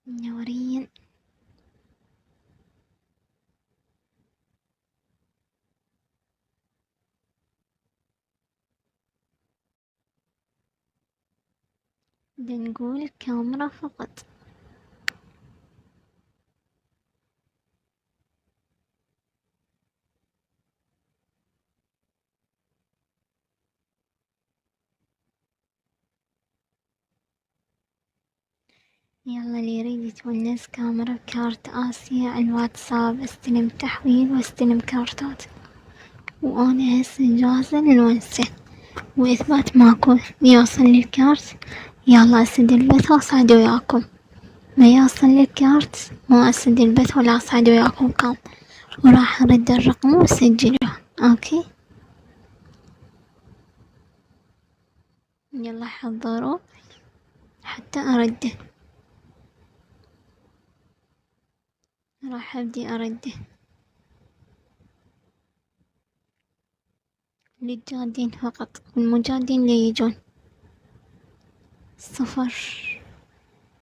منورين. بنقول كاميرا فقط. يلا اللي يريد يتونس كاميرا بكارت آسيا الواتساب، استلم تحويل واستلم كارتات، وأنا هسه جاهزة للونسة، وإثبات ماكو يوصلني الكارت يلا أسد البث وأصعد وياكم، ما يوصلني الكارت ما أسد البث ولا أصعد وياكم كام، وراح أرد الرقم وسجلوه. أوكي يلا حضروا حتى أرده. راح أبدي أرده للجادين فقط، والمجادين لا يجون. 0